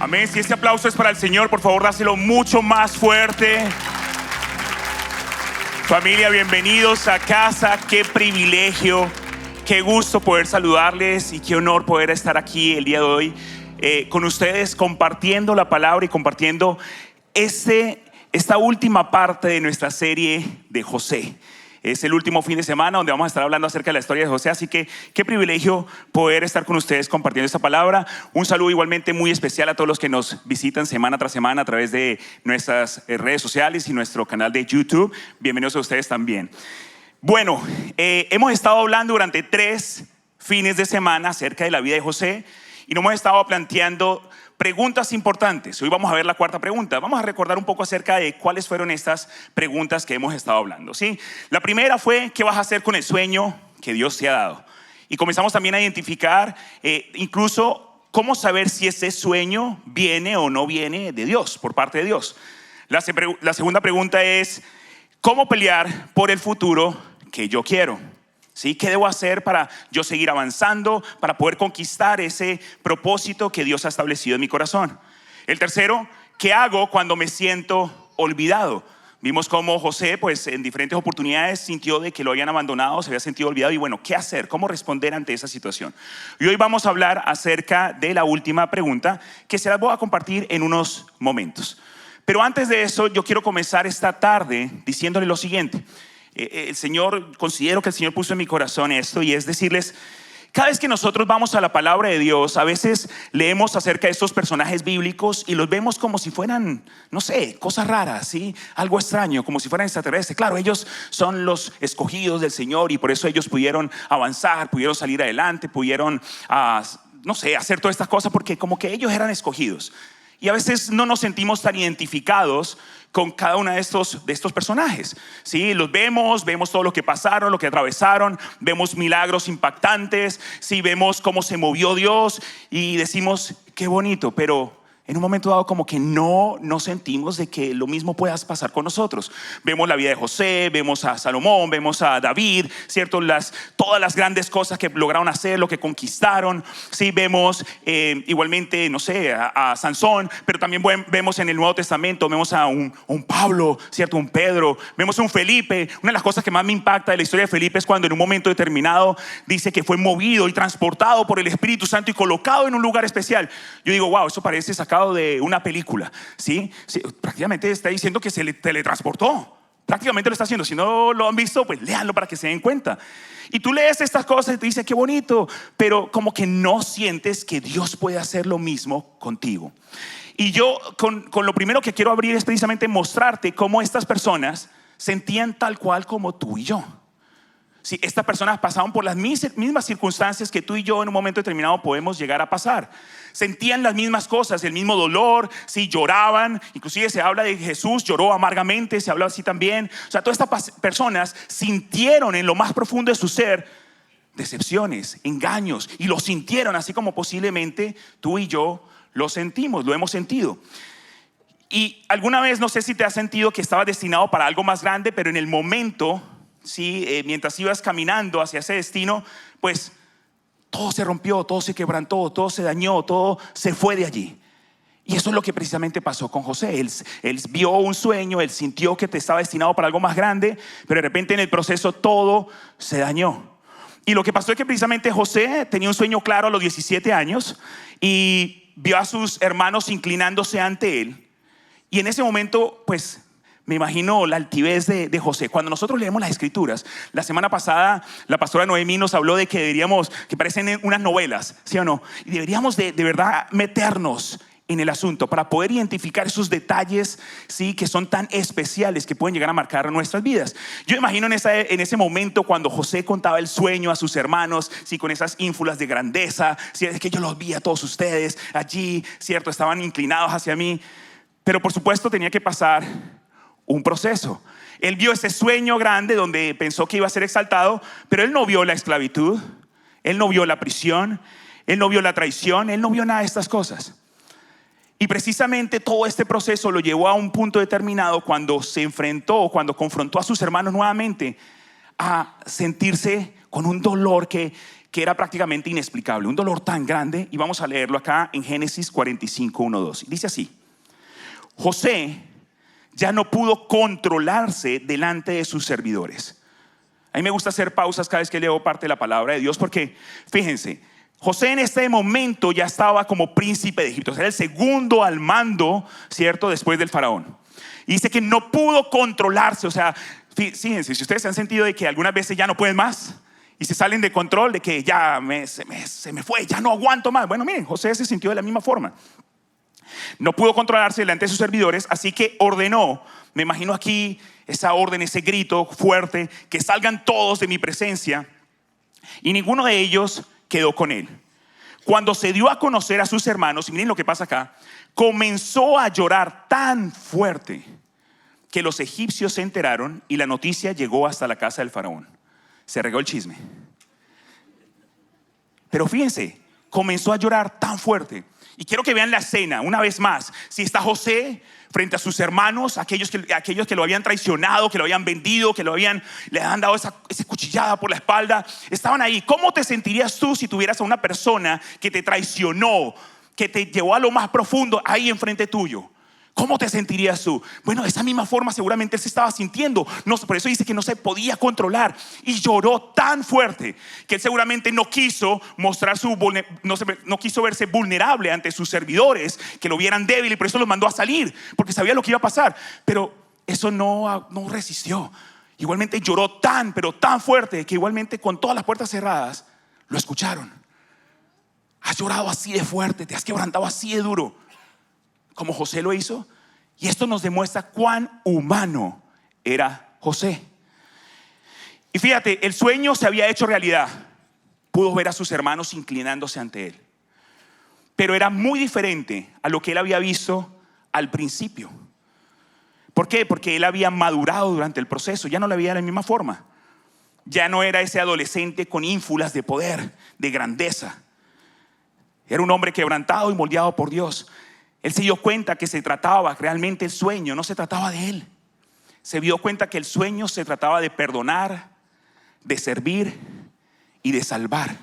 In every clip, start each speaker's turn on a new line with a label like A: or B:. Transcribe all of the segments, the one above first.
A: Amén. Si este aplauso es para el Señor, por favor, dáselo mucho más fuerte. Familia, bienvenidos a casa. Qué privilegio, qué gusto poder saludarles y qué honor poder estar aquí el día de hoy con ustedes, compartiendo la palabra y compartiendo esta última parte de nuestra serie de José. Es el último fin de semana donde vamos a estar hablando acerca de la historia de José, así que qué privilegio poder estar con ustedes compartiendo esta palabra. Un saludo igualmente muy especial a todos los que nos visitan semana tras semana a través de nuestras redes sociales y nuestro canal de YouTube. Bienvenidos a ustedes también. Bueno, hemos estado hablando durante 3 fines de semana acerca de la vida de José y nos hemos estado planteando preguntas importantes. Hoy vamos a ver la 4ª pregunta. Vamos a recordar un poco acerca de cuáles fueron estas preguntas que hemos estado hablando, ¿sí? La primera fue: ¿qué vas a hacer con el sueño que Dios te ha dado? Y comenzamos también a identificar incluso cómo saber si ese sueño viene o no viene de Dios, por parte de Dios. La segunda pregunta es: ¿cómo pelear por el futuro que yo quiero? ¿Sí? ¿Qué debo hacer para yo seguir avanzando, para poder conquistar ese propósito que Dios ha establecido en mi corazón? El tercero: ¿qué hago cuando me siento olvidado? Vimos cómo José, pues en diferentes oportunidades sintió de que lo habían abandonado, se había sentido olvidado y bueno, ¿qué hacer? ¿Cómo responder ante esa situación? Y hoy vamos a hablar acerca de la última pregunta, que se las voy a compartir en unos momentos. Pero antes de eso, yo quiero comenzar esta tarde diciéndole lo siguiente. Considero que el Señor puso en mi corazón esto, y es decirles: cada vez que nosotros vamos a la palabra de Dios, a veces leemos acerca de estos personajes bíblicos y los vemos como si fueran, no sé, cosas raras, ¿sí? Algo extraño, como si fueran extraterrestres. Claro, ellos son los escogidos del Señor y por eso ellos pudieron avanzar, pudieron salir adelante, pudieron, no sé, hacer todas estas cosas porque como que ellos eran escogidos. Y a veces no nos sentimos tan identificados con cada uno de estos personajes, ¿sí? Los vemos todo lo que pasaron, lo que atravesaron, vemos milagros impactantes, ¿sí? Vemos cómo se movió Dios y decimos: qué bonito, pero en un momento dado como que no nos sentimos de que lo mismo pueda pasar con nosotros. Vemos la vida de José, vemos a Salomón, vemos a David, ¿cierto? Todas las grandes cosas que lograron hacer, lo que conquistaron, ¿sí? Vemos igualmente, no sé, a Sansón, pero también vemos en el Nuevo Testamento, vemos a un Pablo, ¿cierto? Un Pedro, vemos a un Felipe. Una de las cosas que más me impacta de la historia de Felipe es cuando en un momento determinado dice que fue movido y transportado por el Espíritu Santo y colocado en un lugar especial. Yo digo: wow, eso parece sacado de una película, ¿sí? Sí, prácticamente está diciendo que se le teletransportó. Prácticamente lo está haciendo. Si no lo han visto, pues léanlo para que se den cuenta. Y tú lees estas cosas y te dices: qué bonito, pero como que no sientes que Dios puede hacer lo mismo contigo. Y yo con lo primero que quiero abrir es precisamente mostrarte cómo estas personas sentían tal cual como tú y yo. Sí, estas personas pasaban por las mismas circunstancias que tú y yo en un momento determinado podemos llegar a pasar. Sentían las mismas cosas, el mismo dolor, sí, lloraban. Inclusive se habla de Jesús lloró amargamente, se habla así también. O sea, todas estas personas sintieron en lo más profundo de su ser decepciones, engaños, y lo sintieron así como posiblemente tú y yo lo sentimos, lo hemos sentido. Y alguna vez, no sé si te has sentido que estabas destinado para algo más grande, pero en el momento, sí, mientras ibas caminando hacia ese destino, pues todo se rompió, todo se quebrantó, todo se dañó, todo se fue de allí. Y eso es lo que precisamente pasó con José. Él vio un sueño, él sintió que te estaba destinado para algo más grande, pero de repente en el proceso todo se dañó. Y lo que pasó es que precisamente José tenía un sueño claro a los 17 años y vio a sus hermanos inclinándose ante él. Y en ese momento, pues, me imagino la altivez de José. Cuando nosotros leemos las escrituras, la semana pasada la pastora Noemí nos habló de que parecen unas novelas, ¿sí o no? Y deberíamos de verdad meternos en el asunto para poder identificar esos detalles, sí, que son tan especiales que pueden llegar a marcar nuestras vidas. Yo imagino en ese momento cuando José contaba el sueño a sus hermanos, sí, con esas ínfulas de grandeza, sí, es que yo los vi a todos ustedes allí, cierto, estaban inclinados hacia mí, pero por supuesto tenía que pasar un proceso. Él vio ese sueño grande donde pensó que iba a ser exaltado, pero él no vio la esclavitud, él no vio la prisión, él no vio la traición, él no vio nada de estas cosas. Y precisamente todo este proceso lo llevó a un punto determinado cuando cuando confrontó a sus hermanos nuevamente, a sentirse con un dolor que que era prácticamente inexplicable, un dolor tan grande. Y vamos a leerlo acá en Génesis 45, 1, 2. Dice así: José ya no pudo controlarse delante de sus servidores. A mí me gusta hacer pausas cada vez que leo parte de la palabra de Dios, porque fíjense, José en este momento ya estaba como príncipe de Egipto, era el segundo al mando, ¿cierto?, después del faraón. Y dice que no pudo controlarse. O sea, fíjense, si ustedes se han sentido de que algunas veces ya no pueden más y se salen de control, de que ya se me fue, ya no aguanto más. Bueno, miren, José se sintió de la misma forma. No pudo controlarse delante de sus servidores, así que ordenó, me imagino aquí esa orden, ese grito fuerte, que salgan todos de mi presencia, y ninguno de ellos quedó con él. Cuando se dio a conocer a sus hermanos, y miren lo que pasa acá, comenzó a llorar tan fuerte que los egipcios se enteraron y la noticia llegó hasta la casa del faraón. Se regó el chisme. Pero fíjense, comenzó a llorar tan fuerte. Y quiero que vean la escena una vez más. Si está José frente a sus hermanos, aquellos que lo habían traicionado, que lo habían vendido, que le han dado esa cuchillada por la espalda, estaban ahí. ¿Cómo te sentirías tú si tuvieras a una persona que te traicionó, que te llevó a lo más profundo ahí enfrente tuyo? ¿Cómo te sentirías tú? Bueno, de esa misma forma seguramente él se estaba sintiendo. No, por eso dice que no se podía controlar y lloró tan fuerte que él seguramente no quiso mostrar no quiso verse vulnerable ante sus servidores, que lo vieran débil, y por eso los mandó a salir, porque sabía lo que iba a pasar. Pero eso no resistió. Igualmente lloró pero tan fuerte que igualmente con todas las puertas cerradas lo escucharon. Has llorado así de fuerte, te has quebrantado así de duro, como José lo hizo. Y esto nos demuestra cuán humano era José. Y fíjate, el sueño se había hecho realidad. Pudo ver a sus hermanos inclinándose ante él, pero era muy diferente a lo que él había visto al principio. ¿Por qué? Porque él había madurado durante el proceso. Ya no lo veía de la misma forma. Ya no era ese adolescente con ínfulas de poder, de grandeza. Era un hombre quebrantado y moldeado por Dios. Él se dio cuenta que se trataba realmente el sueño, no se trataba de él. Se dio cuenta que el sueño se trataba de perdonar, de servir y de salvar.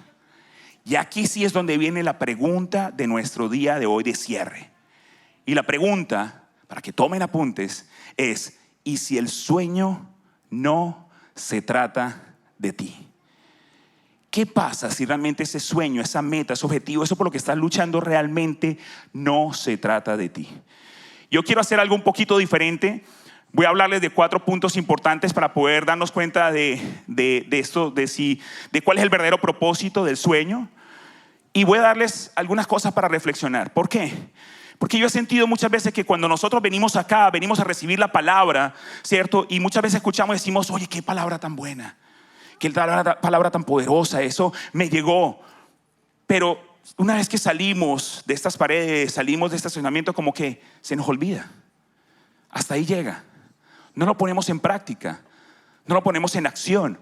A: Y aquí sí es donde viene la pregunta de nuestro día de hoy de cierre. Y la pregunta, para que tomen apuntes, es: ¿y si el sueño no se trata de ti? ¿Qué pasa si realmente ese sueño, esa meta, ese objetivo, eso por lo que estás luchando realmente no se trata de ti? Yo quiero hacer algo un poquito diferente. Voy a hablarles de 4 puntos importantes para poder darnos cuenta de esto, de cuál es el verdadero propósito del sueño. Y voy a darles algunas cosas para reflexionar. ¿Por qué? Porque yo he sentido muchas veces que cuando nosotros venimos acá, venimos a recibir la palabra, ¿cierto? Y muchas veces escuchamos y decimos: oye, qué palabra tan buena, qué palabra tan poderosa, eso me llegó. Pero una vez que salimos de estas paredes, salimos de este estacionamiento, como que se nos olvida. Hasta ahí llega. No lo ponemos en práctica, no lo ponemos en acción.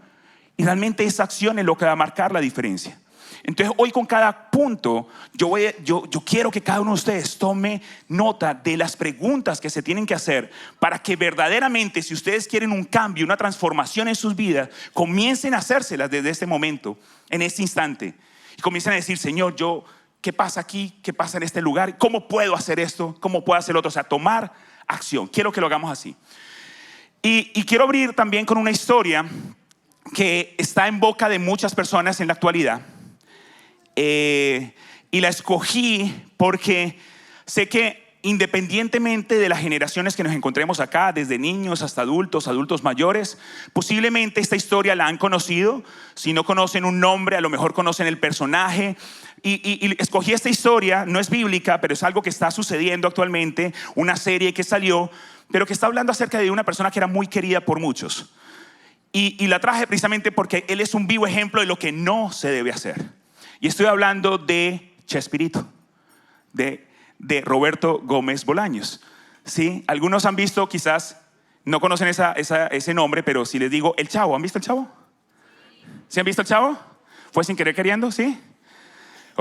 A: Y realmente esa acción es lo que va a marcar la diferencia. Entonces hoy, con cada punto, yo quiero que cada uno de ustedes tome nota de las preguntas que se tienen que hacer para que verdaderamente, si ustedes quieren un cambio, una transformación en sus vidas, comiencen a hacérselas desde este momento, en este instante, y comiencen a decir: Señor, ¿qué pasa aquí? ¿Qué pasa en este lugar? ¿Cómo puedo hacer esto? ¿Cómo puedo hacer lo otro? O sea, tomar acción. Quiero que lo hagamos así. Y quiero abrir también con una historia que está en boca de muchas personas en la actualidad. Y la escogí porque sé que independientemente de las generaciones que nos encontremos acá, desde niños hasta adultos mayores, posiblemente esta historia la han conocido. Si no conocen un nombre, a lo mejor conocen el personaje. Y escogí esta historia, no es bíblica, pero es algo que está sucediendo actualmente, una serie que salió, pero que está hablando acerca de una persona que era muy querida por muchos. Y la traje precisamente porque él es un vivo ejemplo de lo que no se debe hacer. Y estoy hablando de Chespirito, de Roberto Gómez Bolaños. ¿Sí? Algunos han visto, quizás no conocen ese nombre, pero si les digo El Chavo, ¿han visto El Chavo? ¿Sí han visto El Chavo? ¿Fue sin querer queriendo? ¿Sí?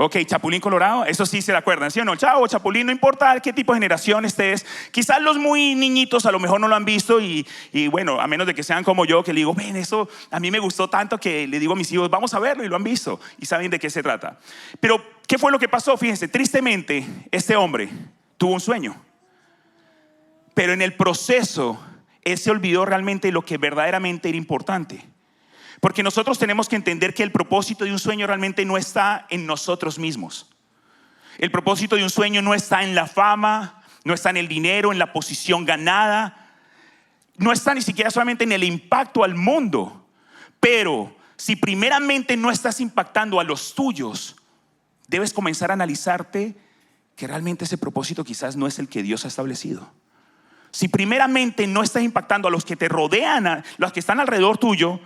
A: Ok, Chapulín Colorado, eso sí se acuerdan, ¿sí o no? Chavo, Chapulín, no importa qué tipo de generación estés. Quizás los muy niñitos a lo mejor no lo han visto y bueno, a menos de que sean como yo, que le digo, ven, eso a mí me gustó tanto que le digo a mis hijos, vamos a verlo, y lo han visto y saben de qué se trata. Pero, ¿qué fue lo que pasó? Fíjense, tristemente, este hombre tuvo un sueño, pero en el proceso, él se olvidó realmente de lo que verdaderamente era importante. Porque nosotros tenemos que entender que el propósito de un sueño realmente no está en nosotros mismos. El propósito de un sueño no está en la fama, no está en el dinero, en la posición ganada, no está ni siquiera solamente en el impacto al mundo. Pero si primeramente no estás impactando a los tuyos, debes comenzar a analizarte que realmente ese propósito quizás no es el que Dios ha establecido. Si primeramente no estás impactando a los que te rodean, a los que están alrededor tuyo,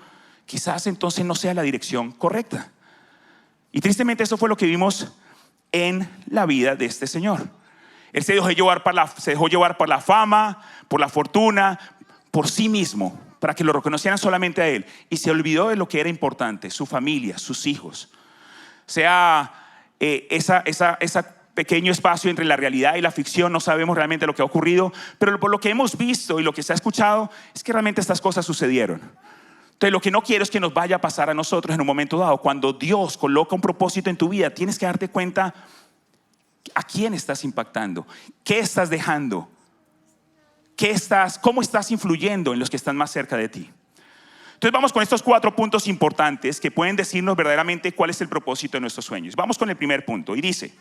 A: quizás entonces no sea la dirección correcta. Y tristemente eso fue lo que vimos en la vida de este señor. Él se dejó llevar por la fama, por la fortuna, por sí mismo, para que lo reconocieran solamente a él. Y se olvidó de lo que era importante, su familia, sus hijos. Sea esa pequeño espacio entre la realidad y la ficción, no sabemos realmente lo que ha ocurrido, pero por lo que hemos visto y lo que se ha escuchado es que realmente estas cosas sucedieron. Entonces, lo que no quiero es que nos vaya a pasar a nosotros en un momento dado. Cuando Dios coloca un propósito en tu vida, tienes que darte cuenta a quién estás impactando, qué estás dejando, cómo estás influyendo en los que están más cerca de ti. Entonces vamos con estos 4 puntos importantes que pueden decirnos verdaderamente cuál es el propósito de nuestros sueños. Vamos con el primer punto y dice: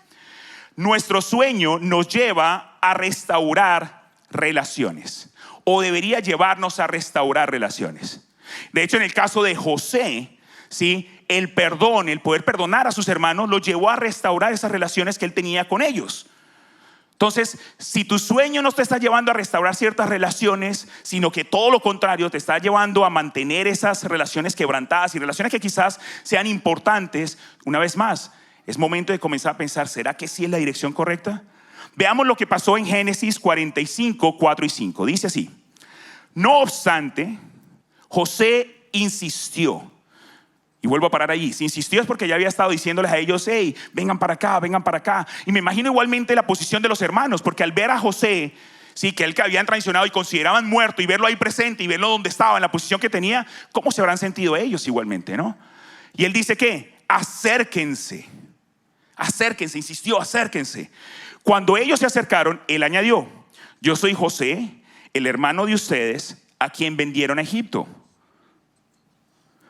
A: nuestro sueño nos lleva a restaurar relaciones, o debería llevarnos a restaurar relaciones. De hecho, en el caso de José, ¿sí?, el perdón, el poder perdonar a sus hermanos, lo llevó a restaurar esas relaciones que él tenía con ellos. Entonces, si tu sueño no te está llevando a restaurar ciertas relaciones, sino que todo lo contrario, te está llevando a mantener esas relaciones quebrantadas y relaciones que quizás sean importantes, una vez más, es momento de comenzar a pensar, ¿será que sí es la dirección correcta? Veamos lo que pasó en Génesis 45, 4 y 5. Dice así: no obstante, José insistió. Y vuelvo a parar allí. Si insistió es porque ya había estado diciéndoles a ellos: hey, vengan para acá, vengan para acá. Y me imagino igualmente la posición de los hermanos, porque al ver a José, sí, que él que habían traicionado y consideraban muerto, y verlo ahí presente y verlo donde estaba, en la posición que tenía, ¿cómo se habrán sentido ellos igualmente, no? Y él dice que acérquense, insistió, acérquense. Cuando ellos se acercaron, él añadió: yo soy José, el hermano de ustedes, a quien vendieron a Egipto.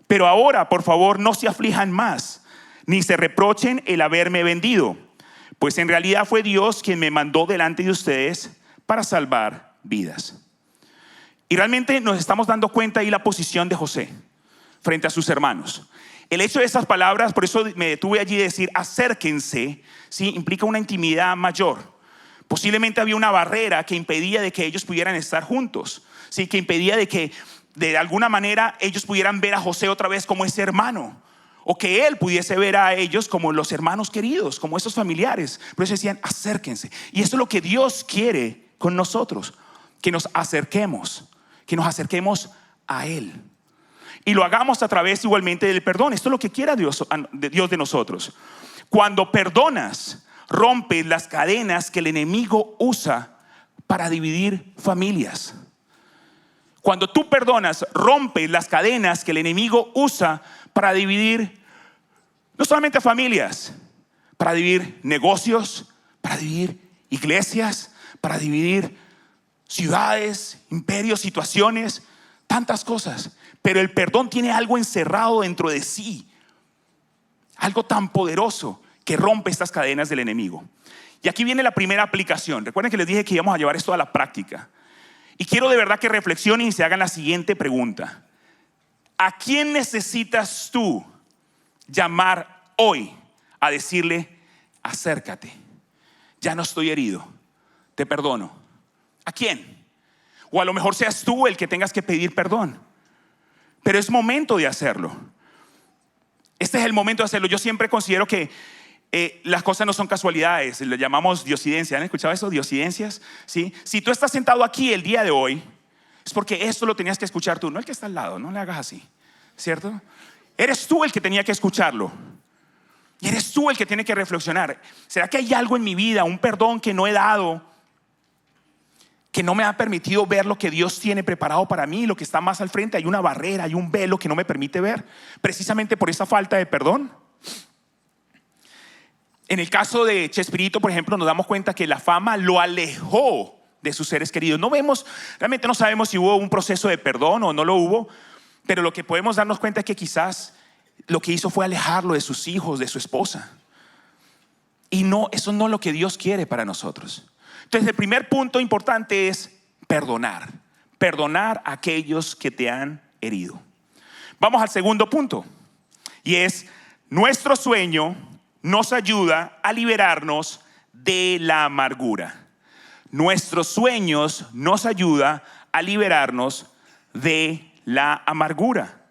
A: Pero ahora, por favor, no se aflijan más, ni se reprochen el haberme vendido, pues en realidad fue Dios quien me mandó delante de ustedes para salvar vidas. Y realmente nos estamos dando cuenta ahí la posición de José frente a sus hermanos. El hecho de esas palabras, por eso me detuve allí de decir acérquense, ¿sí?, implica una intimidad mayor. Posiblemente había una barrera que impedía de que ellos pudieran estar juntos, ¿sí?, que impedía de que de alguna manera ellos pudieran ver a José otra vez como ese hermano, o que él pudiese ver a ellos como los hermanos queridos, como esos familiares. Por eso decían acérquense. Y eso es lo que Dios quiere con nosotros, que nos acerquemos a Él. Y lo hagamos a través igualmente del perdón. Esto es lo que quiere Dios de nosotros. Cuando perdonas, rompes las cadenas que el enemigo usa para dividir familias. Cuando tú perdonas, rompes las cadenas que el enemigo usa para dividir no solamente familias, para dividir negocios, para dividir iglesias, para dividir ciudades, imperios, situaciones, tantas cosas. Pero el perdón tiene algo encerrado dentro de sí, algo tan poderoso que rompe estas cadenas del enemigo. Y aquí viene la primera aplicación. Recuerden que les dije que íbamos a llevar esto a la práctica. Y quiero de verdad que reflexionen y se hagan la siguiente pregunta: ¿a quién necesitas tú llamar hoy a decirle acércate? Ya no estoy herido, te perdono. ¿A quién? O a lo mejor seas tú el que tengas que pedir perdón. Pero es momento de hacerlo. Este es el momento de hacerlo. Yo siempre considero que las cosas no son casualidades, le llamamos diosidencia. ¿Han escuchado eso? Diosidencias, ¿sí? Si tú estás sentado aquí el día de hoy, es porque esto lo tenías que escuchar tú, no el que está al lado. No le hagas así, ¿cierto? Eres tú el que tenía que escucharlo. Y eres tú el que tiene que reflexionar. ¿Será que hay algo en mi vida, un perdón que no he dado, que no me ha permitido ver lo que Dios tiene preparado para mí, lo que está más al frente? Hay una barrera, hay un velo que no me permite ver, precisamente por esa falta de perdón. En el caso de Chespirito, por ejemplo, nos damos cuenta que la fama lo alejó de sus seres queridos. Realmente no sabemos si hubo un proceso de perdón o no lo hubo, pero lo que podemos darnos cuenta es que quizás lo que hizo fue alejarlo de sus hijos, de su esposa. Y no, eso no es lo que Dios quiere para nosotros. Entonces, el primer punto importante es perdonar. Perdonar a aquellos que te han herido. Vamos al segundo punto, y es: nuestro sueño nos ayuda a liberarnos de la amargura. Nuestros sueños nos ayuda a liberarnos de la amargura.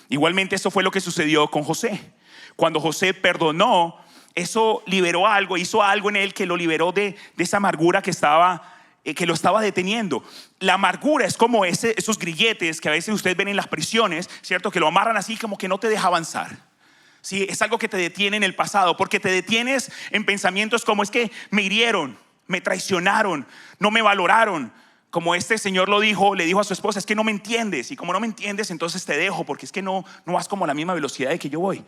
A: Igualmente, eso fue lo que sucedió con José. Cuando José perdonó, eso liberó algo, hizo algo en él que lo liberó de esa amargura que lo estaba deteniendo. La amargura es como esos grilletes que a veces ustedes ven en las prisiones, ¿cierto? Que lo amarran así como que no te deja avanzar. Sí, es algo que te detiene en el pasado, porque te detienes en pensamientos como: es que me hirieron, me traicionaron, no me valoraron. Como este señor le dijo a su esposa: es que no me entiendes, y como no me entiendes, entonces te dejo, porque es que no vas como a la misma velocidad de que yo voy.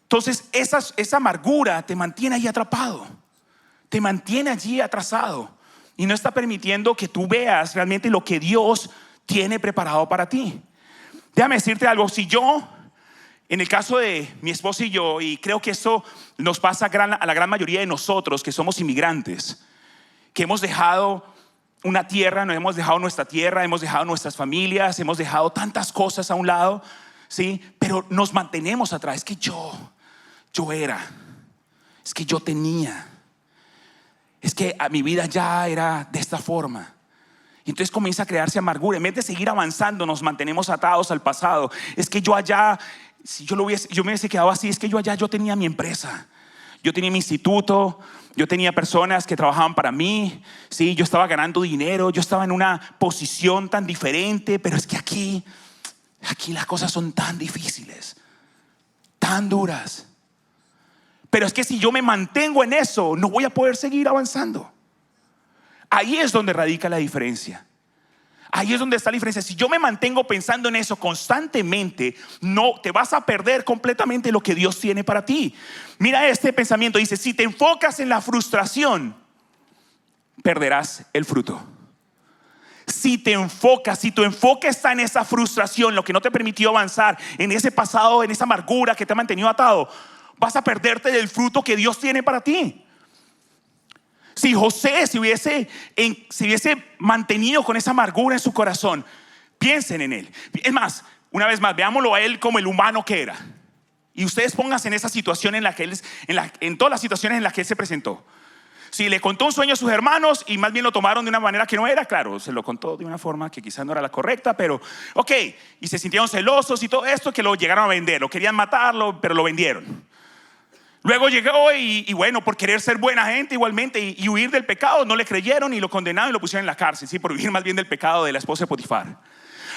A: Entonces esa amargura te mantiene ahí atrapado, te mantiene allí atrasado, y no está permitiendo que tú veas realmente lo que Dios tiene preparado para ti. Déjame decirte algo: si yo, en el caso de mi esposa y yo, y creo que eso nos pasa a la gran mayoría de nosotros que somos inmigrantes, que hemos dejado una tierra, nos hemos dejado nuestra tierra, hemos dejado nuestras familias, hemos dejado tantas cosas a un lado, ¿sí? Pero nos mantenemos atrás. Es que yo era, es que yo tenía, es que a mi vida ya era de esta forma. Y entonces comienza a crearse amargura. En vez de seguir avanzando, nos mantenemos atados al pasado. Es que yo allá, si yo me hubiese quedado así, es que yo allá, yo tenía mi empresa, yo tenía mi instituto, yo tenía personas que trabajaban para mí, sí, yo estaba ganando dinero, yo estaba en una posición tan diferente, pero es que aquí las cosas son tan difíciles, tan duras. Pero es que si yo me mantengo en eso, no voy a poder seguir avanzando. Ahí es donde radica la diferencia. Ahí es donde está la diferencia. Si yo me mantengo pensando en eso constantemente, no te vas a perder completamente lo que Dios tiene para ti. Mira este pensamiento, dice: si te enfocas en la frustración, perderás el fruto. Si tu enfoque está en esa frustración, lo que no te permitió avanzar, en ese pasado, en esa amargura que te ha mantenido atado, vas a perderte del fruto que Dios tiene para ti. Si José se hubiese mantenido con esa amargura en su corazón, piensen en él. Es más, una vez más, veámoslo a él como el humano que era. Y ustedes pónganse en esa situación en todas las situaciones en las que él se presentó. Si le contó un sueño a sus hermanos y más bien lo tomaron de una manera que no era, claro, se lo contó de una forma que quizás no era la correcta, pero ok, y se sintieron celosos y todo esto, que lo llegaron a vender, lo querían matarlo, pero lo vendieron. Luego llegó y bueno, por querer ser buena gente igualmente y huir del pecado, no le creyeron y lo condenaron y lo pusieron en la cárcel, ¿sí? Por huir más bien del pecado de la esposa de Potifar.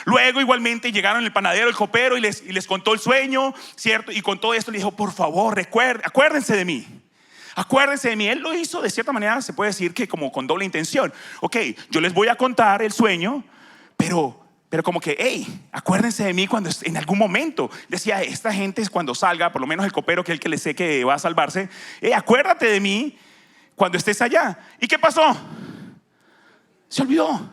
A: Luego igualmente llegaron el panadero, el copero y les contó el sueño, ¿cierto? Y con todo esto le dijo: por favor, acuérdense de mí. Acuérdense de mí. Él lo hizo de cierta manera, se puede decir que como con doble intención. Ok, yo les voy a contar el sueño, pero como que, hey, acuérdense de mí cuando en algún momento. Decía: esta gente es cuando salga, por lo menos el copero, que es el que le sé que va a salvarse, acuérdate de mí cuando estés allá. ¿Y qué pasó? Se olvidó.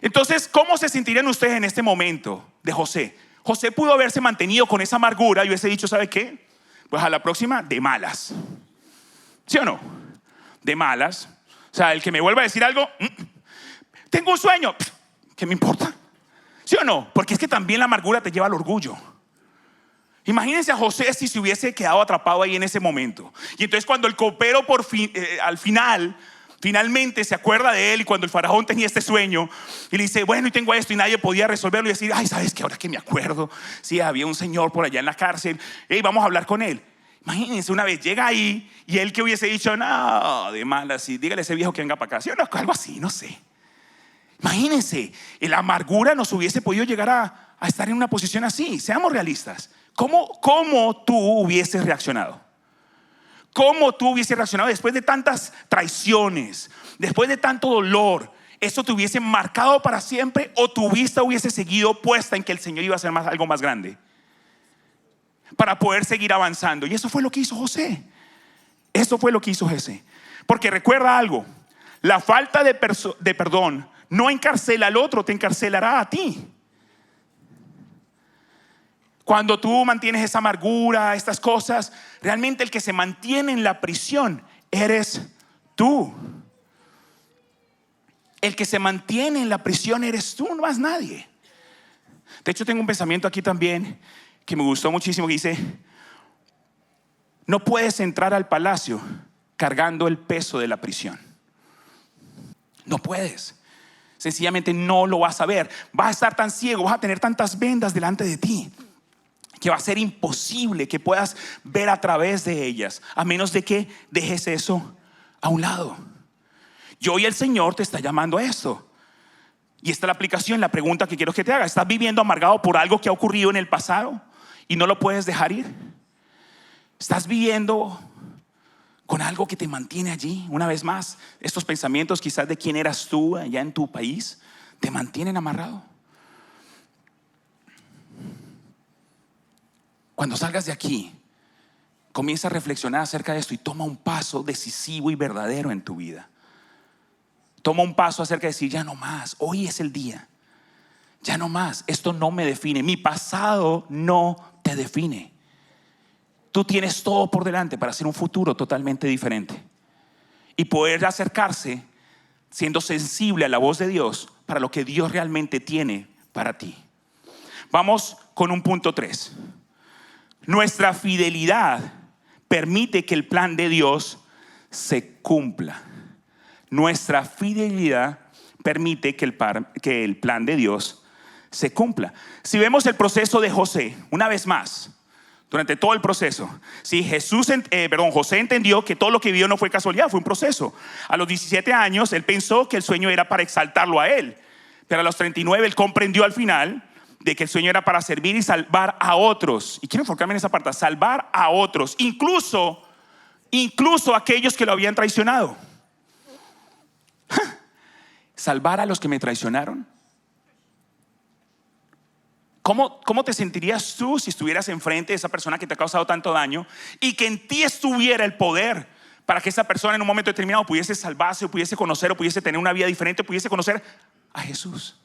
A: Entonces, ¿cómo se sentirían ustedes en este momento de José? José pudo haberse mantenido con esa amargura y hubiese dicho: ¿sabe qué? Pues a la próxima, de malas. ¿Sí o no? De malas. O sea, el que me vuelva a decir algo, tengo un sueño, ¿qué me importa? ¿Sí o no? Porque es que también la amargura te lleva al orgullo. Imagínense a José si se hubiese quedado atrapado ahí en ese momento. Y entonces cuando el copero finalmente se acuerda de él, y cuando el faraón tenía este sueño y le dice: bueno, y tengo esto, y nadie podía resolverlo, y decir: ay, ¿sabes qué? Ahora que me acuerdo, sí, había un señor por allá en la cárcel, vamos a hablar con él. Imagínense, una vez llega ahí y él que hubiese dicho: no, de malas, sí, dígale a ese viejo que venga para acá, ¿sí o no? Algo así, no sé. Imagínense, la amargura nos hubiese podido llegar a estar en una posición así. Seamos realistas. ¿Cómo tú hubieses reaccionado? ¿Cómo tú hubieses reaccionado después de tantas traiciones, después de tanto dolor? ¿Esto te hubiese marcado para siempre o tu vista hubiese seguido puesta en que el Señor iba a hacer algo más grande para poder seguir avanzando? Y eso fue lo que hizo José. Eso fue lo que hizo José. Porque recuerda algo: la falta de perdón no encarcela al otro, te encarcelará a ti. Cuando tú mantienes esa amargura, estas cosas, realmente el que se mantiene en la prisión eres tú. El que se mantiene en la prisión eres tú, no más nadie. De hecho, tengo un pensamiento aquí también que me gustó muchísimo, que dice: no puedes entrar al palacio cargando el peso de la prisión. No puedes. Sencillamente no lo vas a ver. Vas a estar tan ciego, vas a tener tantas vendas delante de ti, que va a ser imposible que puedas ver a través de ellas, a menos de que dejes eso a un lado. Y hoy el Señor te está llamando a esto. Y esta es la aplicación, la pregunta que quiero que te haga. ¿Estás viviendo amargado por algo que ha ocurrido en el pasado y no lo puedes dejar ir? ¿Estás viviendo con algo que te mantiene allí? Una vez más, estos pensamientos quizás de quién eras tú allá en tu país te mantienen amarrado. Cuando salgas de aquí, comienza a reflexionar acerca de esto y toma un paso decisivo y verdadero en tu vida. Toma un paso acerca de decir: ya no más, hoy es el día. Ya no más, esto no me define. Mi pasado no te define. Tú tienes todo por delante para hacer un futuro totalmente diferente y poder acercarse siendo sensible a la voz de Dios para lo que Dios realmente tiene para ti. Vamos con un punto 3. Nuestra fidelidad permite que el plan de Dios se cumpla. Nuestra fidelidad permite que el plan de Dios se cumpla. Si vemos el proceso de José, una vez más, durante todo el proceso, sí, José entendió que todo lo que vivió no fue casualidad, fue un proceso. A los 17 años él pensó que el sueño era para exaltarlo a él, pero a los 39 él comprendió al final de que el sueño era para servir y salvar a otros. Y quiero enfocarme en esa parte: salvar a otros, incluso aquellos que lo habían traicionado. Salvar a los que me traicionaron. ¿Cómo te sentirías tú si estuvieras enfrente de esa persona que te ha causado tanto daño y que en ti estuviera el poder para que esa persona en un momento determinado pudiese salvarse, o pudiese conocer, o pudiese tener una vida diferente, o pudiese conocer a Jesús?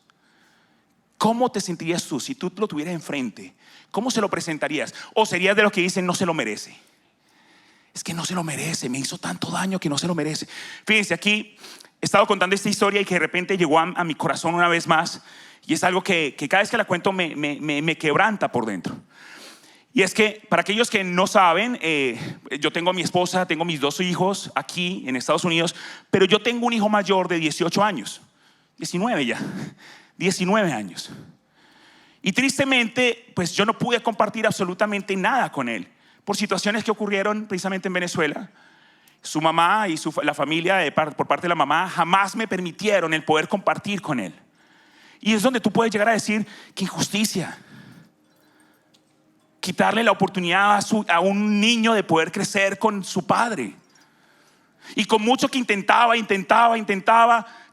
A: ¿Cómo te sentirías tú si tú lo tuvieras enfrente? ¿Cómo se lo presentarías? ¿O serías de los que dicen: no se lo merece? Es que no se lo merece, me hizo tanto daño que no se lo merece. Fíjense, aquí he estado contando esta historia y que de repente llegó a mi corazón una vez más. Y es algo que cada vez que la cuento me quebranta por dentro. Y es que, para aquellos que no saben, yo tengo a mi esposa, tengo mis 2 hijos aquí en Estados Unidos, pero yo tengo un hijo mayor de 18 años, 19 ya, 19 años. Y tristemente, pues yo no pude compartir absolutamente nada con él por situaciones que ocurrieron precisamente en Venezuela. Su mamá y la familia por parte de la mamá jamás me permitieron el poder compartir con él. Y es donde tú puedes llegar a decir: qué injusticia. Quitarle la oportunidad a un niño de poder crecer con su padre. Y con mucho que intentaba,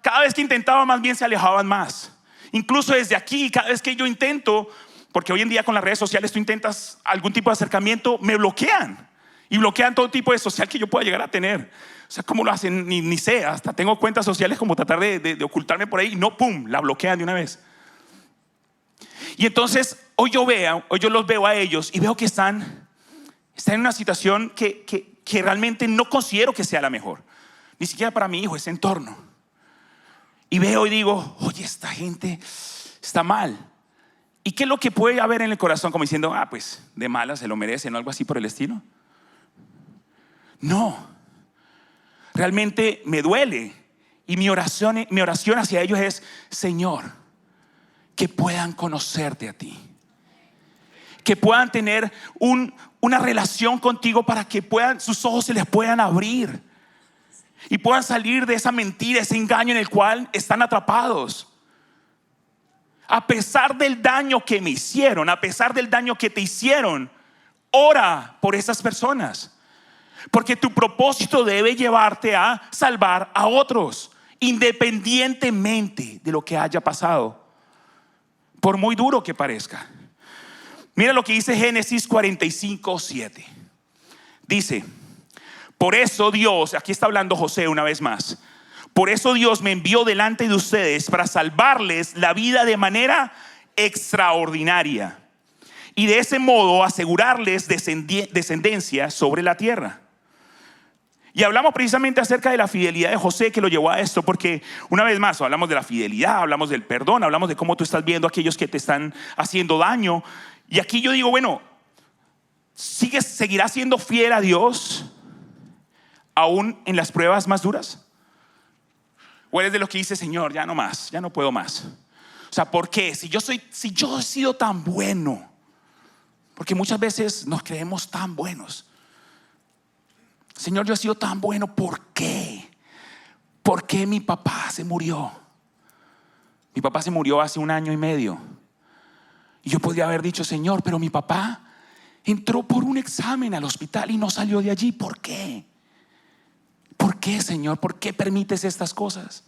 A: cada vez que intentaba más bien se alejaban más. Incluso desde aquí, cada vez que yo intento, porque hoy en día con las redes sociales tú intentas algún tipo de acercamiento, me bloquean. Y bloquean todo tipo de social que yo pueda llegar a tener. O sea, ¿cómo lo hacen? Ni sé. Hasta tengo cuentas sociales como tratar de ocultarme por ahí. Y no, pum, la bloquean de una vez. Y entonces hoy yo los veo a ellos y veo que están en una situación que realmente no considero que sea la mejor. Ni siquiera para mi hijo, ese entorno. Y veo y digo: oye, esta gente está mal. ¿Y qué es lo que puede haber en el corazón? Como diciendo: pues de mala se lo merecen, o algo así por el estilo. No, realmente me duele. Y mi oración hacia ellos es: Señor, que puedan conocerte a ti, que puedan tener una relación contigo, para que sus ojos se les puedan abrir y puedan salir de esa mentira, ese engaño en el cual están atrapados. A pesar del daño que me hicieron, a pesar del daño que te hicieron, ora por esas personas. Porque tu propósito debe llevarte a salvar a otros, independientemente de lo que haya pasado, por muy duro que parezca. Mira lo que dice Génesis 45:7. Dice: por eso Dios, aquí está hablando José una vez más, por eso Dios me envió delante de ustedes para salvarles la vida de manera extraordinaria y de ese modo asegurarles descendencia sobre la tierra. Y hablamos precisamente acerca de la fidelidad de José que lo llevó a esto, porque una vez más hablamos de la fidelidad, hablamos del perdón, hablamos de cómo tú estás viendo a aquellos que te están haciendo daño. Y aquí yo digo, bueno, ¿seguirás siendo fiel a Dios aún en las pruebas más duras? ¿O eres de los que dice, Señor, ya no más, ya no puedo más? O sea, ¿por qué? Si yo he sido tan bueno, porque muchas veces nos creemos tan buenos. Señor, yo he sido tan bueno, ¿por qué? ¿Por qué mi papá se murió? Mi papá se murió hace 1 año y medio. Y yo podría haber dicho, Señor, pero mi papá entró por un examen al hospital y no salió de allí. ¿Por qué? ¿Por qué, Señor? ¿Por qué permites estas cosas?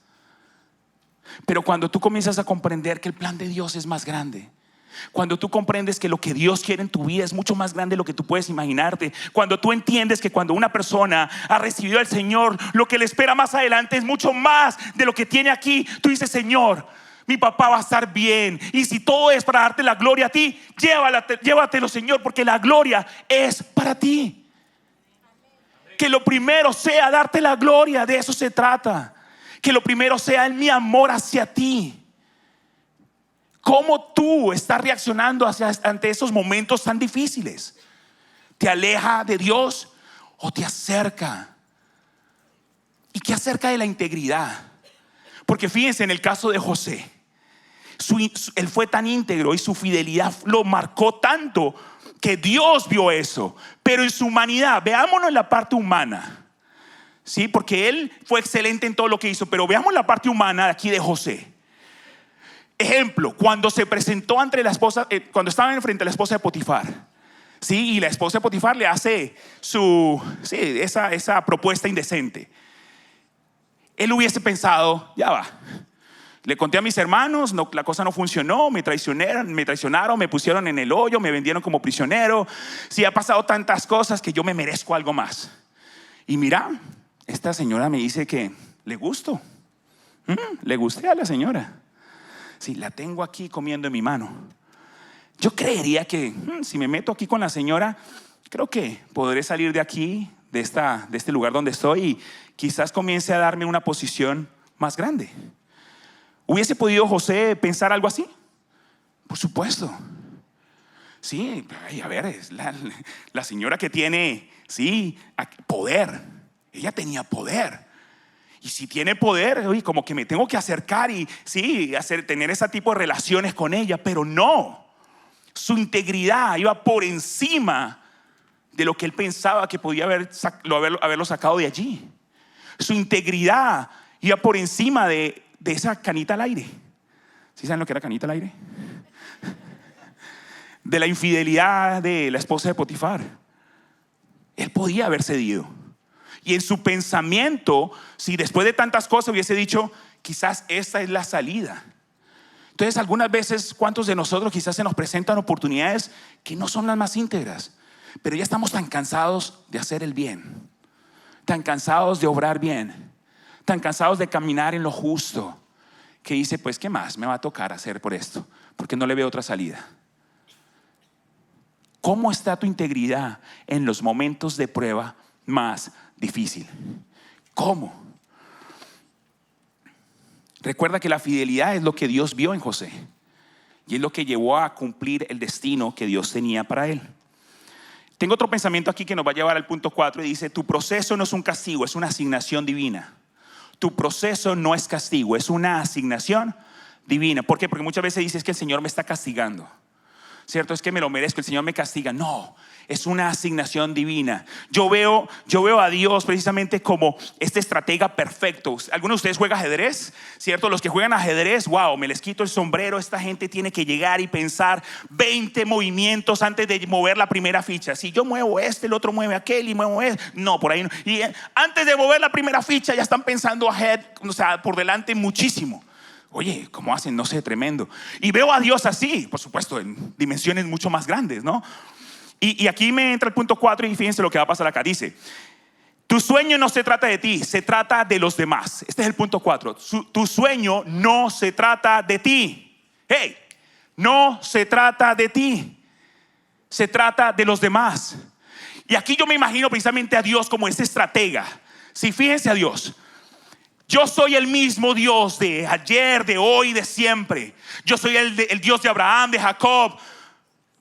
A: Pero cuando tú comienzas a comprender que el plan de Dios es más grande, cuando tú comprendes que lo que Dios quiere en tu vida es mucho más grande de lo que tú puedes imaginarte, cuando tú entiendes que cuando una persona ha recibido al Señor, lo que le espera más adelante es mucho más de lo que tiene aquí, tú dices, Señor, mi papá va a estar bien. Y si todo es para darte la gloria a ti, llévatelo, Señor, porque la gloria es para ti. Que lo primero sea darte la gloria, de eso se trata. Que lo primero sea mi amor hacia ti. ¿Cómo tú estás reaccionando ante esos momentos tan difíciles? ¿Te aleja de Dios o te acerca? ¿Y qué acerca de la integridad? Porque fíjense en el caso de José, él fue tan íntegro y su fidelidad lo marcó tanto que Dios vio eso. Pero en su humanidad, veámonos en la parte humana, ¿sí? Porque él fue excelente en todo lo que hizo, pero veamos la parte humana aquí de José. Ejemplo, cuando se presentó ante la esposa, cuando estaba frente a la esposa de Potifar, ¿sí? Y la esposa de Potifar le hace esa propuesta indecente. Él hubiese pensado, ya va, le conté a mis hermanos, no, la cosa no funcionó, me traicionaron, me pusieron en el hoyo, me vendieron como prisionero. Sí, ha pasado tantas cosas que yo me merezco algo más. Y mira, esta señora me dice que le gusto. Le gusté a la señora. Sí, la tengo aquí comiendo en mi mano. Yo creería que si me meto aquí con la señora, creo que podré salir de aquí, de este lugar donde estoy, y quizás comience a darme una posición más grande. ¿Hubiese podido José pensar algo así? Por supuesto. Sí, a ver, es la señora que tiene, sí, poder. Ella tenía poder. Y si tiene poder, como que me tengo que acercar y sí, tener ese tipo de relaciones con ella. Pero no, su integridad iba por encima de lo que él pensaba que podía haberlo sacado de allí. Su integridad iba por encima de esa canita al aire. ¿Sí saben lo que era canita al aire? De la infidelidad de la esposa de Potifar. Él podía haber cedido. Y en su pensamiento, si después de tantas cosas hubiese dicho, quizás esta es la salida. Entonces algunas veces, ¿cuántos de nosotros quizás se nos presentan oportunidades que no son las más íntegras? Pero ya estamos tan cansados de hacer el bien, tan cansados de obrar bien, tan cansados de caminar en lo justo, que dice, pues ¿qué más me va a tocar hacer por esto? Porque no le veo otra salida. ¿Cómo está tu integridad en los momentos de prueba más difícil? ¿Cómo? Recuerda que la fidelidad es lo que Dios vio en José y es lo que llevó a cumplir el destino que Dios tenía para él. Tengo otro pensamiento aquí que nos va a llevar al punto 4 y dice, tu proceso no es un castigo, es una asignación divina. Tu proceso no es castigo, es una asignación divina. ¿Por qué? Porque muchas veces dices que el Señor me está castigando. ¿cierto? Es que me lo merezco, el Señor me castiga. No, es una asignación divina. Yo veo a Dios precisamente como este estratega perfecto. ¿Algunos de ustedes juegan ajedrez? ¿Cierto? Los que juegan ajedrez, wow, me les quito el sombrero. Esta gente tiene que llegar y pensar 20 movimientos antes de mover la primera ficha. Si yo muevo el otro mueve aquel y muevo no, por ahí no. Y antes de mover la primera ficha ya están pensando ahead, o sea, por delante muchísimo. Oye, ¿cómo hacen? No sé, tremendo. Y veo a Dios así, por supuesto, en dimensiones mucho más grandes, ¿no? Y aquí me entra el punto 4 y fíjense lo que va a pasar acá. Dice, tu sueño no se trata de ti, se trata de los demás. Este es el punto 4. Tu sueño no se trata de ti. Hey, no se trata de ti, se trata de los demás. Y aquí yo me imagino precisamente a Dios como ese estratega. Sí, fíjense a Dios. Yo soy el mismo Dios de ayer, de hoy, de siempre. Yo soy el Dios de Abraham, de Jacob.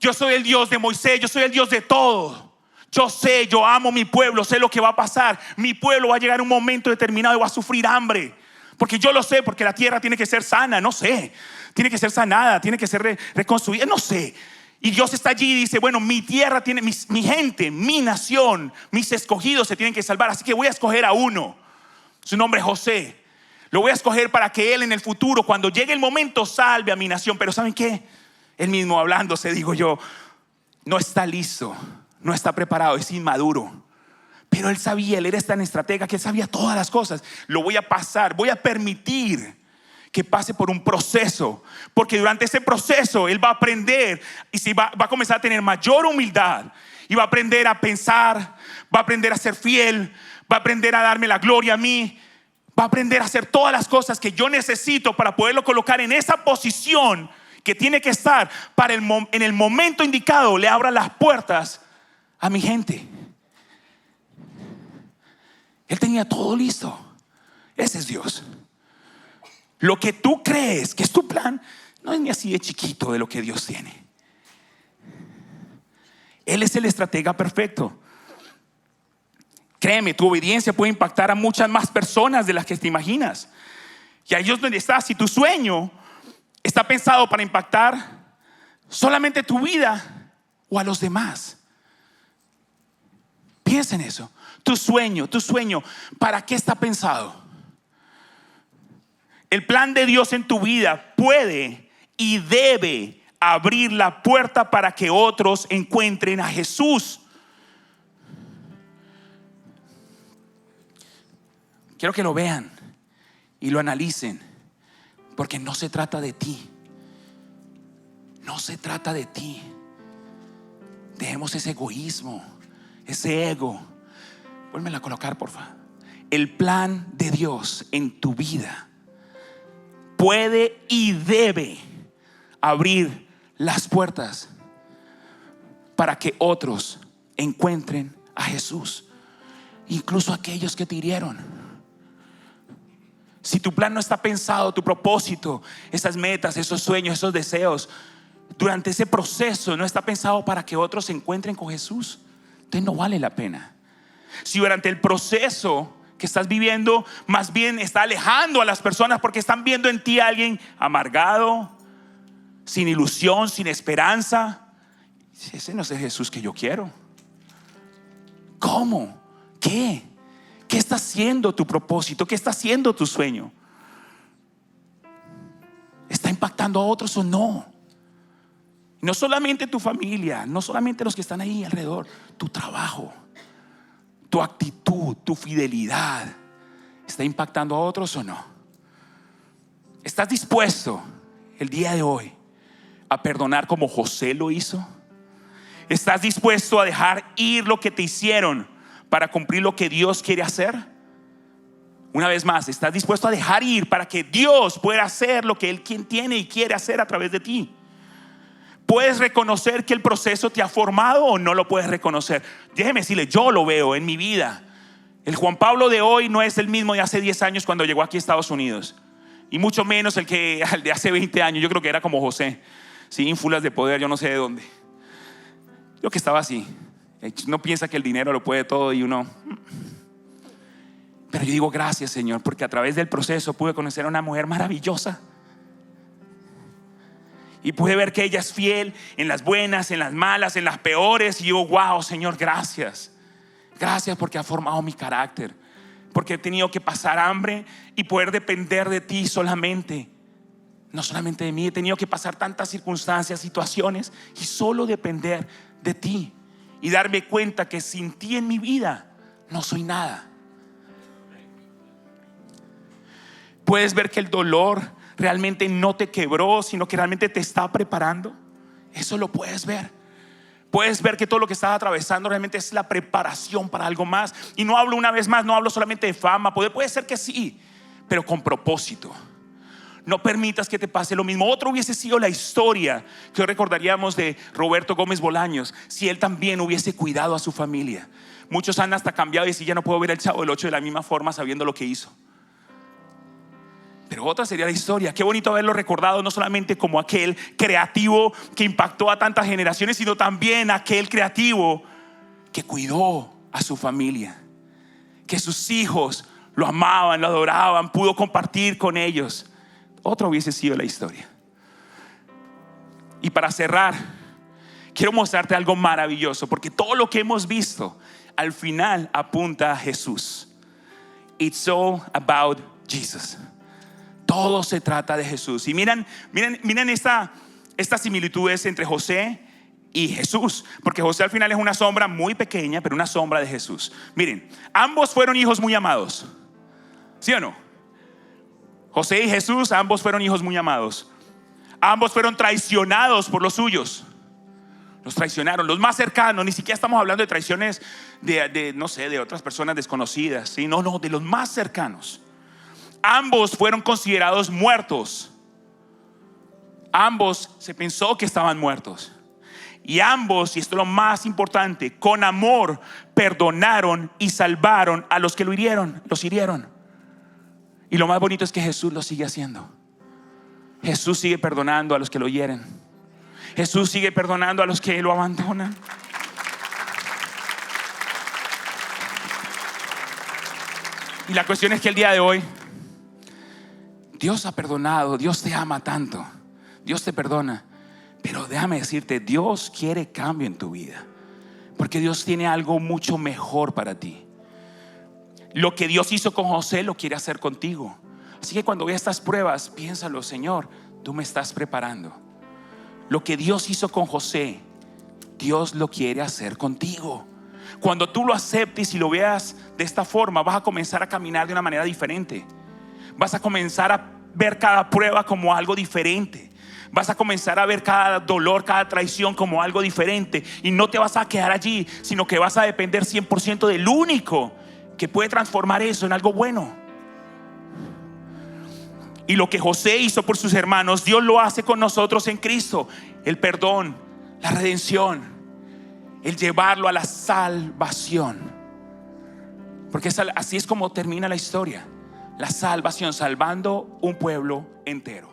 A: Yo soy el Dios de Moisés, yo soy el Dios de todo. Yo sé, yo amo mi pueblo, sé lo que va a pasar. Mi pueblo va a llegar a un momento determinado y va a sufrir hambre. Porque yo lo sé, porque la tierra tiene que ser sana, no sé. Tiene que ser sanada, tiene que ser reconstruida, no sé. Y Dios está allí y dice, bueno, mi tierra tiene, mi gente, mi nación, mis escogidos se tienen que salvar. Así que voy a escoger a uno. Su nombre es José. Lo voy a escoger para que él en el futuro, cuando llegue el momento, salve a mi nación. Pero ¿saben qué? Él mismo hablándose, digo yo, no está listo, no está preparado, es inmaduro. Pero él sabía, él era tan estratega que él sabía todas las cosas. Lo voy a pasar, voy a permitir que pase por un proceso, porque durante ese proceso él va a aprender y va a comenzar a tener mayor humildad y va a aprender a pensar, va a aprender a ser fiel, va a aprender a darme la gloria a mí, va a aprender a hacer todas las cosas que yo necesito para poderlo colocar en esa posición que tiene que estar para en el momento indicado le abra las puertas a mi gente. Él tenía todo listo. Ese es Dios. Lo que tú crees que es tu plan no es ni así de chiquito de lo que Dios tiene. Él es el estratega perfecto. Créeme, tu obediencia puede impactar a muchas más personas de las que te imaginas. Y ahí es donde estás. Si tu sueño está pensado para impactar solamente tu vida o a los demás, piensa en eso. Tu sueño, ¿para qué está pensado? El plan de Dios en tu vida puede y debe abrir la puerta para que otros encuentren a Jesús. Quiero que lo vean y lo analicen, porque no se trata de ti. No se trata de ti. Dejemos ese egoísmo, ese ego. Vuélvela a colocar, por favor. El plan de Dios en tu vida puede y debe abrir las puertas para que otros encuentren a Jesús, incluso aquellos que te hirieron. Si tu plan no está pensado, tu propósito, esas metas, esos sueños, esos deseos, durante ese proceso no está pensado para que otros se encuentren con Jesús, entonces no vale la pena. Si durante el proceso que estás viviendo más bien está alejando a las personas porque están viendo en ti a alguien amargado, sin ilusión, sin esperanza, ese no es el Jesús que yo quiero. ¿Cómo? ¿Qué? ¿Qué está haciendo tu propósito? ¿Qué está haciendo tu sueño? ¿Está impactando a otros o no? No solamente tu familia, no solamente los que están ahí alrededor, tu trabajo, tu actitud, tu fidelidad, ¿está impactando a otros o no? ¿Estás dispuesto el día de hoy a perdonar como José lo hizo? ¿Estás dispuesto a dejar ir lo que te hicieron para cumplir lo que Dios quiere hacer? Una vez más, ¿estás dispuesto a dejar ir para que Dios pueda hacer lo que Él tiene y quiere hacer a través de ti? ¿Puedes reconocer que el proceso te ha formado o no lo puedes reconocer? Déjeme decirle, yo lo veo en mi vida. El Juan Pablo de hoy no es el mismo de hace 10 años cuando llegó aquí a Estados Unidos, y mucho menos el de hace 20 años. Yo creo que era como José, sí, ínfulas de poder, yo no sé de dónde. Yo que estaba así. No piensa que el dinero lo puede todo y uno. Pero yo digo gracias, Señor, porque a través del proceso pude conocer a una mujer maravillosa. Y pude ver que ella es fiel en las buenas, en las malas, en las peores. Y digo, wow, Señor, gracias. Gracias porque ha formado mi carácter. Porque he tenido que pasar hambre y poder depender de ti solamente. No solamente de mí, he tenido que pasar tantas circunstancias, situaciones, y solo depender de ti. Y darme cuenta que sin ti en mi vida no soy nada. Puedes ver que el dolor realmente no te quebró, sino que realmente te está preparando. Eso lo puedes ver. Puedes ver que todo lo que estás atravesando realmente es la preparación para algo más. Y no hablo, una vez más, no hablo solamente de fama. Puede ser que sí, pero con propósito. No permitas que te pase lo mismo. Otro hubiese sido la historia que hoy recordaríamos de Roberto Gómez Bolaños, si él también hubiese cuidado a su familia. Muchos han hasta cambiado y decir, ya no puedo ver el Chavo del Ocho de la misma forma sabiendo lo que hizo. Pero otra sería la historia. Qué bonito haberlo recordado, no solamente como aquel creativo que impactó a tantas generaciones, sino también aquel creativo que cuidó a su familia, que sus hijos lo amaban, lo adoraban, pudo compartir con ellos. Otra hubiese sido la historia. Y para cerrar, quiero mostrarte algo maravilloso, porque todo lo que hemos visto al final apunta a Jesús. It's all about Jesus. Todo se trata de Jesús. Y miren estas similitudes entre José y Jesús, porque José al final es una sombra muy pequeña, pero una sombra de Jesús. Miren, ambos fueron hijos muy amados, ¿sí o no? José y Jesús, ambos fueron hijos muy amados. Ambos fueron traicionados por los suyos. Los traicionaron, los más cercanos. Ni siquiera estamos hablando de traiciones no sé, de otras personas desconocidas, ¿sí? No, de los más cercanos. Ambos fueron considerados muertos. Ambos se pensó que estaban muertos. Y ambos, y esto es lo más importante, con amor perdonaron y salvaron a los que los hirieron. Y lo más bonito es que Jesús lo sigue haciendo. Jesús sigue perdonando a los que lo hieren. Jesús sigue perdonando a los que lo abandonan. Y la cuestión es que el día de hoy Dios ha perdonado, Dios te ama tanto, Dios te perdona. Pero déjame decirte, Dios quiere cambio en tu vida, porque Dios tiene algo mucho mejor para ti. Lo que Dios hizo con José lo quiere hacer contigo. Así que cuando veas estas pruebas, piénsalo, Señor, tú me estás preparando. Lo que Dios hizo con José, Dios lo quiere hacer contigo. Cuando tú lo aceptes y lo veas de esta forma, vas a comenzar a caminar de una manera diferente. Vas a comenzar a ver cada prueba como algo diferente. Vas a comenzar a ver cada dolor, cada traición como algo diferente. Y no te vas a quedar allí, sino que vas a depender 100% del único que puede transformar eso en algo bueno. Y lo que José hizo por sus hermanos, Dios lo hace con nosotros en Cristo. El perdón, la redención, el llevarlo a la salvación. Porque así es como termina la historia. La salvación, salvando un pueblo entero.